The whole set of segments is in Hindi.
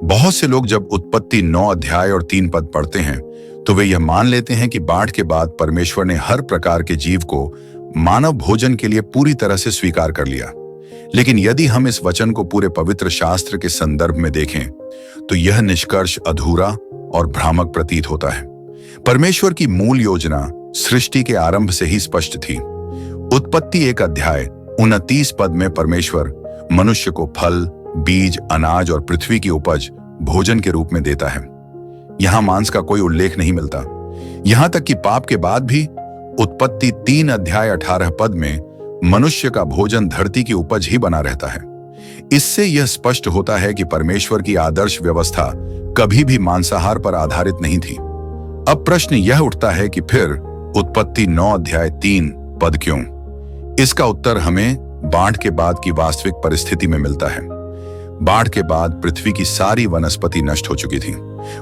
बहुत से लोग जब उत्पत्ति 9 अध्याय और 3 पद पढ़ते हैं तो वे यह मान लेते हैं कि बाढ़ के बाद परमेश्वर ने हर प्रकार के जीव को मानव भोजन के लिए पूरी तरह से स्वीकार कर लिया। लेकिन यदि हम इस वचन को पूरे पवित्र शास्त्र के संदर्भ में देखें तो यह निष्कर्ष अधूरा और भ्रामक प्रतीत होता है। परमेश्वर की मूल योजना सृष्टि के आरंभ से ही स्पष्ट थी। उत्पत्ति 1 अध्याय 29 पद में परमेश्वर मनुष्य को फल, बीज, अनाज और पृथ्वी की उपज भोजन के रूप में देता है। यहां मांस का कोई उल्लेख नहीं मिलता। यहां तक कि पाप के बाद भी उत्पत्ति 3 अध्याय 18 पद में मनुष्य का भोजन धरती की उपज ही बना रहता है। इससे यह स्पष्ट होता है कि परमेश्वर की आदर्श व्यवस्था कभी भी मांसाहार पर आधारित नहीं थी। अब प्रश्न यह उठता है कि फिर उत्पत्ति 9 अध्याय 3 पद क्यों? इसका उत्तर हमें बाढ़ के बाद की वास्तविक परिस्थिति में मिलता है। बाढ़ के बाद पृथ्वी की सारी वनस्पति नष्ट हो चुकी थी।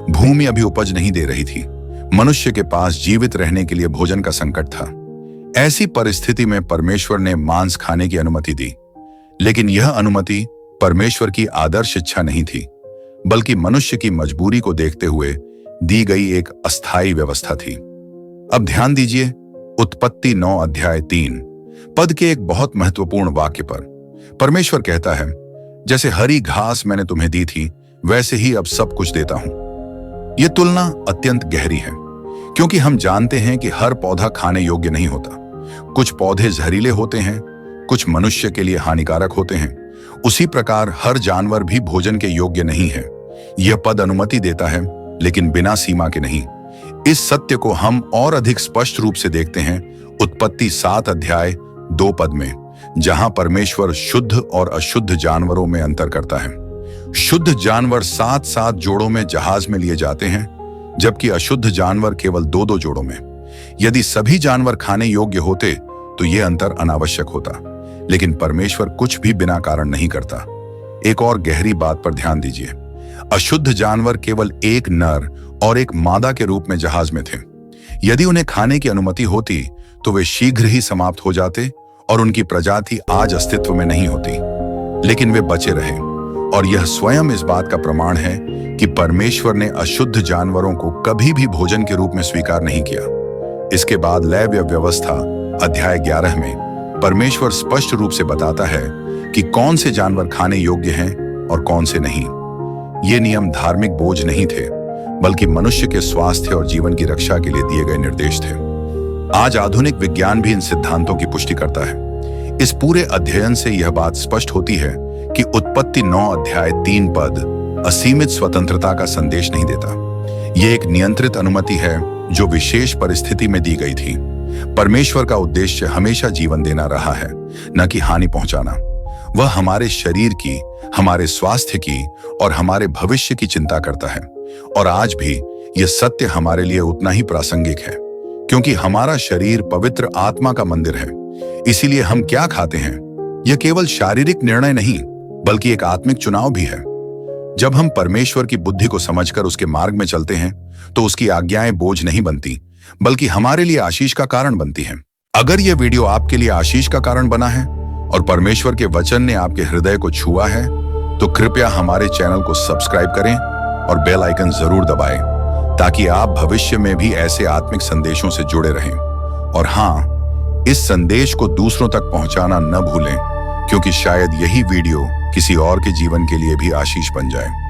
भूमि अभी उपज नहीं दे रही थी। मनुष्य के पास जीवित रहने के लिए भोजन का संकट था। ऐसी परिस्थिति में परमेश्वर ने मांस खाने की अनुमति दी। लेकिन यह अनुमति परमेश्वर की आदर्श इच्छा नहीं थी, बल्कि मनुष्य की मजबूरी को देखते हुए दी गई एक अस्थायी व्यवस्था थी। अब ध्यान दीजिए उत्पत्ति 9 अध्याय 3 पद के एक बहुत महत्वपूर्ण वाक्य पर। परमेश्वर कहता है, जैसे हरी घास मैंने तुम्हें दी थी वैसे ही अब सब कुछ देता हूं। यह तुलना अत्यंत गहरी है, क्योंकि हम जानते हैं कि हर पौधा खाने योग्य नहीं होता। कुछ पौधे जहरीले होते हैं, कुछ मनुष्य के लिए हानिकारक होते हैं। उसी प्रकार हर जानवर भी भोजन के योग्य नहीं है। यह पद अनुमति देता है, लेकिन बिना सीमा के नहीं। इस सत्य को हम और अधिक स्पष्ट रूप से देखते हैं उत्पत्ति 7 अध्याय 2 पद में, जहां परमेश्वर शुद्ध और अशुद्ध जानवरों में अंतर करता है। शुद्ध जानवर 7-7 जोड़ों में जहाज में लिए जाते हैं, जबकि अशुद्ध जानवर केवल 2-2 जोड़ों में। यदि सभी जानवर खाने योग्य होते तो यह अंतर अनावश्यक होता, लेकिन परमेश्वर कुछ भी बिना कारण नहीं करता। एक और गहरी बात पर ध्यान दीजिए। अशुद्ध जानवर केवल एक नर और एक मादा के रूप में जहाज में थे। यदि उन्हें खाने की अनुमति होती तो वे शीघ्र ही समाप्त हो जाते और उनकी प्रजाति आज अस्तित्व में नहीं होती। लेकिन वे बचे रहे, और यह स्वयं इस बात का प्रमाण है कि परमेश्वर ने अशुद्ध जानवरों को कभी भी भोजन के रूप में स्वीकार नहीं किया। इसके बाद लैव्य व्यवस्था अध्याय 11 में परमेश्वर स्पष्ट रूप से बताता है कि कौन से जानवर खाने योग्य हैं और कौन से नहीं। ये नियम धार्मिक बोझ नहीं थे, बल्कि मनुष्य के स्वास्थ्य और जीवन की रक्षा के लिए दिए गए निर्देश थे। आज आधुनिक विज्ञान भी इन सिद्धांतों की पुष्टि करता है। इस पूरे अध्ययन से यह बात स्पष्ट होती है कि उत्पत्ति 9 अध्याय 3 पद असीमित स्वतंत्रता का संदेश नहीं देता। यह एक नियंत्रित अनुमति है जो विशेष परिस्थिति में दी गई थी। परमेश्वर का उद्देश्य हमेशा जीवन देना रहा है, न कि हानि पहुंचाना। वह हमारे शरीर की, हमारे स्वास्थ्य की और हमारे भविष्य की चिंता करता है। और आज भी यह सत्य हमारे लिए उतना ही प्रासंगिक है, क्योंकि हमारा शरीर पवित्र आत्मा का मंदिर है। इसीलिए हम क्या खाते हैं यह केवल शारीरिक निर्णय नहीं, बल्कि एक आत्मिक चुनाव भी है। जब हम परमेश्वर की बुद्धि को समझकर उसके मार्ग में चलते हैं तो उसकी आज्ञाएं बोझ नहीं बनती, बल्कि हमारे लिए आशीष का कारण बनती हैं। अगर यह वीडियो आपके लिए आशीष का कारण बना है और परमेश्वर के वचन ने आपके हृदय को छुआ है, तो कृपया हमारे चैनल को सब्सक्राइब करें और बेल आइकन जरूर दबाएं, ताकि आप भविष्य में भी ऐसे आत्मिक संदेशों से जुड़े रहें। और हाँ, इस संदेश को दूसरों तक पहुंचाना न भूलें, क्योंकि शायद यही वीडियो किसी और के जीवन के लिए भी आशीष बन जाए।